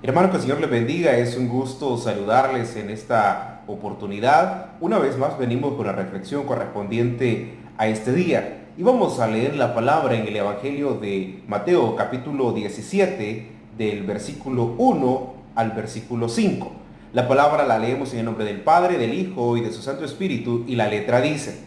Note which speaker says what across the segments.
Speaker 1: Hermano, que el Señor les bendiga. Es un gusto saludarles en esta oportunidad. Una vez más venimos con la reflexión correspondiente a este día. Y vamos a leer la palabra en el Evangelio de Mateo, capítulo 17, del versículo 1 al versículo 5. La palabra la leemos en el nombre del Padre, del Hijo y de su Santo Espíritu, y la letra dice: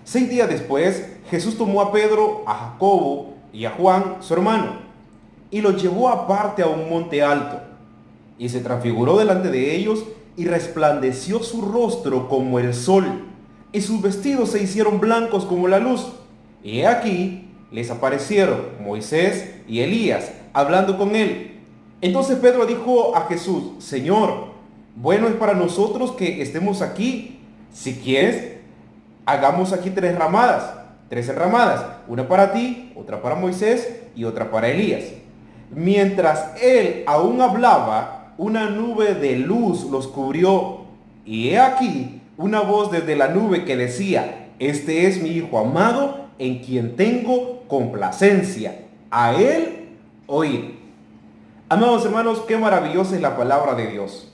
Speaker 1: 6 días después, Jesús tomó a Pedro, a Jacobo y a Juan, su hermano, y los llevó aparte a un monte alto, y se transfiguró delante de ellos, y resplandeció su rostro como el sol, y sus vestidos se hicieron blancos como la luz. Y he aquí, les aparecieron Moisés y Elías, hablando con él. Entonces Pedro dijo a Jesús: Señor, bueno es para nosotros que estemos aquí. Si quieres, hagamos aquí tres enramadas, una para ti, otra para Moisés y otra para Elías. Mientras él aún hablaba, una nube de luz los cubrió, y he aquí una voz desde la nube que decía: Este es mi Hijo amado, en quien tengo complacencia. A él oíd. Amados hermanos, qué maravillosa es la palabra de Dios.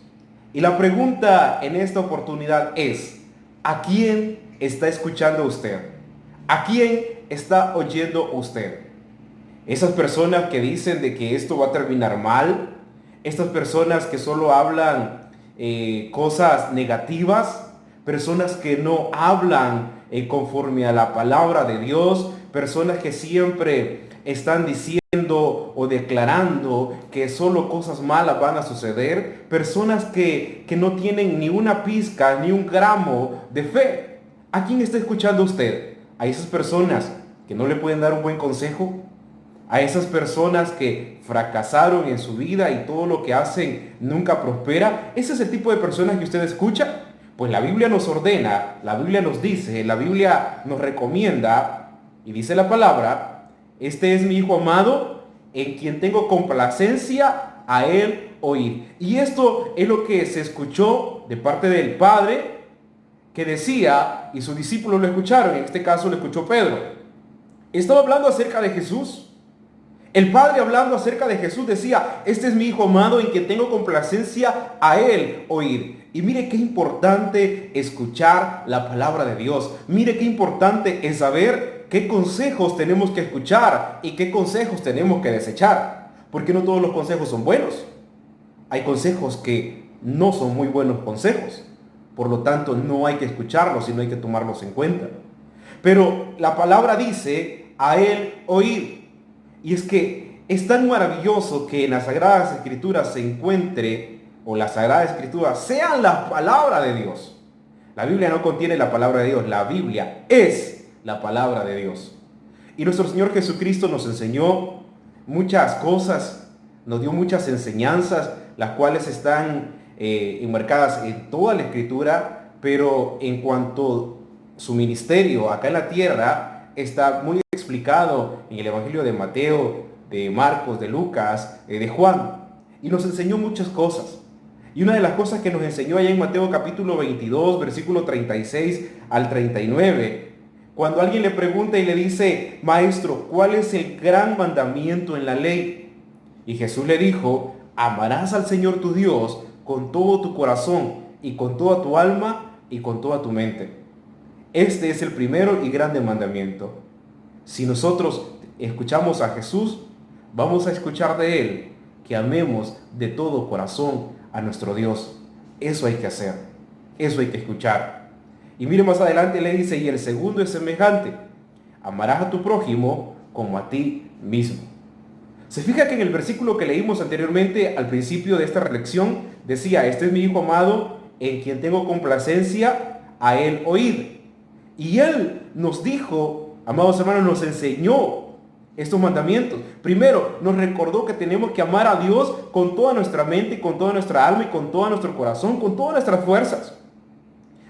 Speaker 1: Y la pregunta en esta oportunidad es: ¿a quién está escuchando usted? ¿A quién está oyendo usted? Esas personas que dicen de que esto va a terminar mal, estas personas que solo hablan cosas negativas, personas que no hablan conforme a la palabra de Dios, personas que siempre están diciendo o declarando que solo cosas malas van a suceder, personas que no tienen ni una pizca, ni un gramo de fe. ¿A quién está escuchando usted? ¿A esas personas que no le pueden dar un buen consejo? ¿A esas personas que fracasaron en su vida y todo lo que hacen nunca prospera? ¿Ese es el tipo de personas que usted escucha? Pues la Biblia nos ordena, la Biblia nos dice, la Biblia nos recomienda, y dice la palabra: Este es mi Hijo amado, en quien tengo complacencia, a él oír. Y esto es lo que se escuchó de parte del Padre, que decía, y sus discípulos lo escucharon, en este caso lo escuchó Pedro. Estaba hablando acerca de Jesús. El Padre, hablando acerca de Jesús, decía: Este es mi Hijo amado, en quien tengo complacencia, a él oír. Y mire qué importante escuchar la palabra de Dios. Mire qué importante es saber qué consejos tenemos que escuchar y qué consejos tenemos que desechar. Porque no todos los consejos son buenos. Hay consejos que no son muy buenos consejos. Por lo tanto, no hay que escucharlos, sino hay que tomarlos en cuenta. Pero la palabra dice: a él oír. Y es que es tan maravilloso que en las Sagradas Escrituras se encuentre, o las Sagradas Escrituras sean la palabra de Dios. La Biblia no contiene la palabra de Dios, la Biblia es la palabra de Dios. Y nuestro Señor Jesucristo nos enseñó muchas cosas, nos dio muchas enseñanzas, las cuales están enmarcadas en toda la Escritura, pero en cuanto a su ministerio acá en la tierra, está muy explicado en el Evangelio de Mateo, de Marcos, de Lucas, de Juan. Y nos enseñó muchas cosas. Y una de las cosas que nos enseñó allá en Mateo capítulo 22, versículo 36 al 39, cuando alguien le pregunta y le dice: Maestro, ¿cuál es el gran mandamiento en la ley? Y Jesús le dijo: Amarás al Señor tu Dios con todo tu corazón y con toda tu alma y con toda tu mente. Este es el primero y grande mandamiento. Si nosotros escuchamos a Jesús, vamos a escuchar de Él que amemos de todo corazón a nuestro Dios. Eso hay que hacer, eso hay que escuchar. Y mire más adelante, le dice: y el segundo es semejante: amarás a tu prójimo como a ti mismo. Se fija que en el versículo que leímos anteriormente, al principio de esta reflexión, decía: Este es mi Hijo amado, en quien tengo complacencia, a él oíd. Y Él nos dijo, amados hermanos, nos enseñó estos mandamientos. Primero, nos recordó que tenemos que amar a Dios con toda nuestra mente, con toda nuestra alma y con todo nuestro corazón, con todas nuestras fuerzas.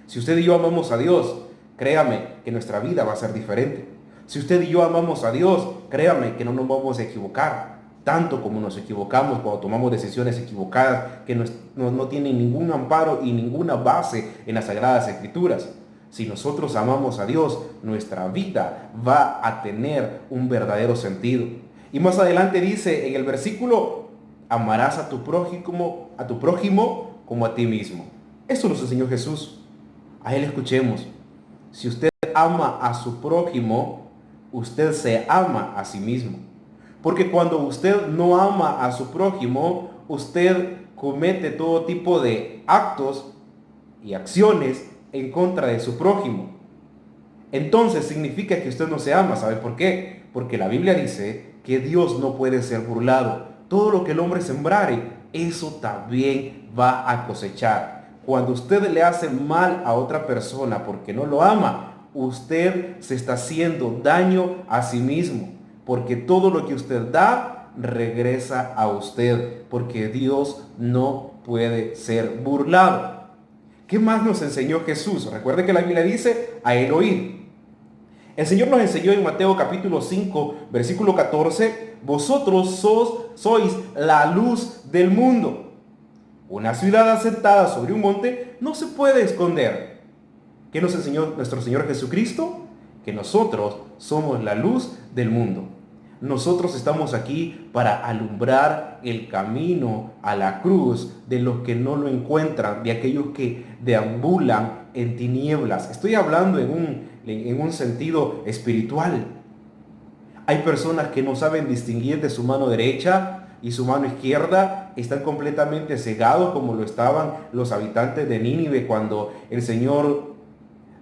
Speaker 1: Si usted y yo amamos a Dios, créame que nuestra vida va a ser diferente. Si usted y yo amamos a Dios, créame que no nos vamos a equivocar tanto como nos equivocamos cuando tomamos decisiones equivocadas que no tienen ningún amparo y ninguna base en las Sagradas Escrituras. Si nosotros amamos a Dios, nuestra vida va a tener un verdadero sentido. Y más adelante dice en el versículo amarás a tu prójimo como a ti mismo. Esto nos enseñó Jesús. A Él escuchemos. Si usted ama a su prójimo, usted se ama a sí mismo. Porque cuando usted no ama a su prójimo, usted comete todo tipo de actos y acciones en contra de su prójimo. Entonces significa que usted no se ama. ¿Sabe por qué? Porque la Biblia dice que Dios no puede ser burlado. Todo lo que el hombre sembrare, eso también va a cosechar. Cuando usted le hace mal a otra persona porque no lo ama, usted se está haciendo daño a sí mismo. Porque todo lo que usted da, regresa a usted. Porque Dios no puede ser burlado. ¿Qué más nos enseñó Jesús? Recuerde que la Biblia dice, a Él oír. El Señor nos enseñó en Mateo capítulo 5, versículo 14, vosotros sois la luz del mundo. Una ciudad asentada sobre un monte no se puede esconder. ¿Qué nos enseñó nuestro Señor Jesucristo? Que nosotros somos la luz del mundo. Nosotros estamos aquí para alumbrar el camino a la cruz de los que no lo encuentran, de aquellos que deambulan en tinieblas. Estoy hablando en un sentido espiritual. Hay personas que no saben distinguir de su mano derecha y su mano izquierda, están completamente cegados como lo estaban los habitantes de Nínive cuando el Señor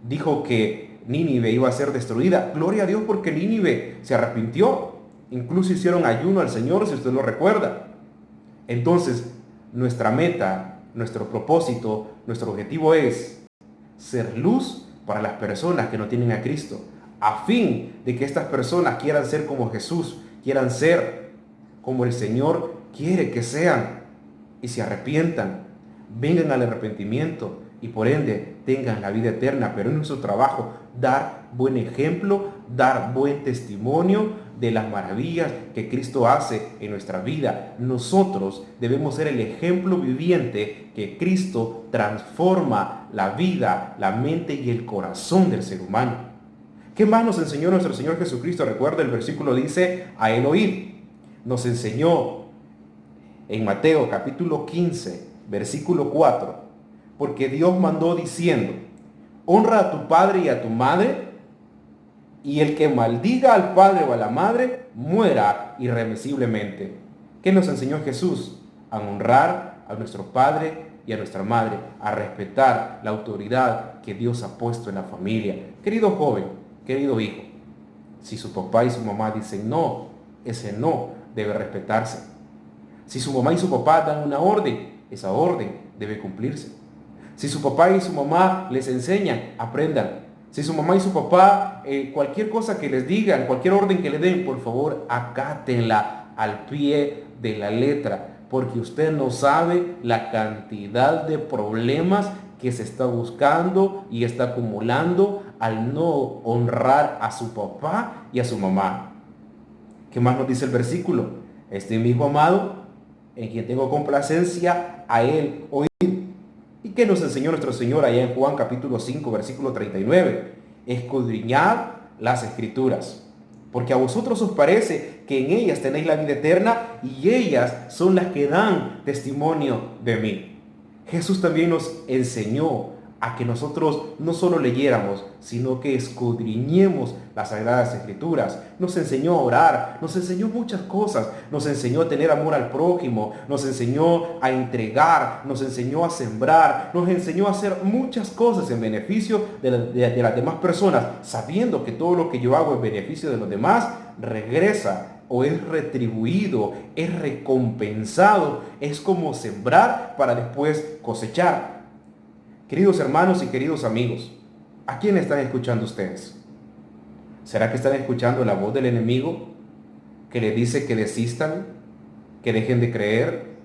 Speaker 1: dijo que Nínive iba a ser destruida. Gloria a Dios porque Nínive se arrepintió. Incluso hicieron ayuno al Señor, si usted lo recuerda. Entonces, nuestra meta, nuestro propósito, nuestro objetivo es ser luz para las personas que no tienen a Cristo, a fin de que estas personas quieran ser como Jesús, quieran ser como el Señor quiere que sean y se arrepientan, vengan al arrepentimiento y por ende tengan la vida eterna. Pero es nuestro trabajo dar buen ejemplo, dar buen testimonio de las maravillas que Cristo hace en nuestra vida. Nosotros debemos ser el ejemplo viviente que Cristo transforma la vida, la mente y el corazón del ser humano. ¿Qué más nos enseñó nuestro Señor Jesucristo? Recuerda, el versículo dice, a Él oír. Nos enseñó en Mateo capítulo 15, versículo 4, porque Dios mandó diciendo, honra a tu padre y a tu madre, y el que maldiga al padre o a la madre, muera irremisiblemente. ¿Qué nos enseñó Jesús? A honrar a nuestro padre y a nuestra madre, a respetar la autoridad que Dios ha puesto en la familia. Querido joven, querido hijo, si su papá y su mamá dicen no, ese no debe respetarse. Si su mamá y su papá dan una orden, esa orden debe cumplirse. Si su papá y su mamá les enseñan, aprendan. Si su mamá y su papá, cualquier cosa que les digan, cualquier orden que le den, por favor, acátenla al pie de la letra, porque usted no sabe la cantidad de problemas que se está buscando y está acumulando al no honrar a su papá y a su mamá. ¿Qué más nos dice el versículo? Este mi hijo amado, en quien tengo complacencia, a Él oír. ¿Y qué nos enseñó nuestro Señor allá en Juan capítulo 5, versículo 39? Escudriñad las Escrituras, porque a vosotros os parece que en ellas tenéis la vida eterna y ellas son las que dan testimonio de mí. Jesús también nos enseñó a que nosotros no solo leyéramos, sino que escudriñemos las Sagradas Escrituras. Nos enseñó a orar, nos enseñó muchas cosas, nos enseñó a tener amor al prójimo, nos enseñó a entregar, nos enseñó a sembrar, nos enseñó a hacer muchas cosas en beneficio de las demás personas, sabiendo que todo lo que yo hago en beneficio de los demás regresa o es retribuido, es recompensado, es como sembrar para después cosechar. Queridos hermanos y queridos amigos, ¿a quién están escuchando ustedes? ¿Será que están escuchando la voz del enemigo que les dice que desistan, que dejen de creer,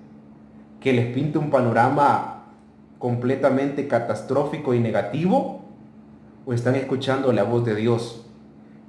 Speaker 1: que les pinte un panorama completamente catastrófico y negativo? ¿O están escuchando la voz de Dios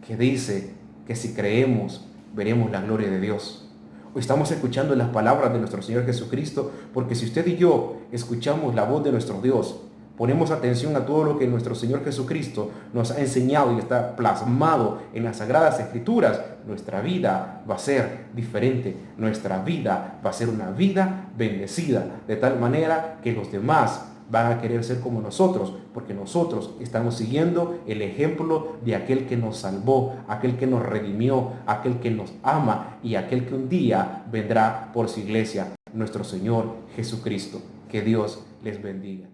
Speaker 1: que dice que si creemos veremos la gloria de Dios? ¿O estamos escuchando las palabras de nuestro Señor Jesucristo? Porque si usted y yo escuchamos la voz de nuestro Dios, ponemos atención a todo lo que nuestro Señor Jesucristo nos ha enseñado y está plasmado en las Sagradas Escrituras, nuestra vida va a ser diferente. Nuestra vida va a ser una vida bendecida, de tal manera que los demás van a querer ser como nosotros, porque nosotros estamos siguiendo el ejemplo de aquel que nos salvó, aquel que nos redimió, aquel que nos ama y aquel que un día vendrá por su iglesia, nuestro Señor Jesucristo. Que Dios les bendiga.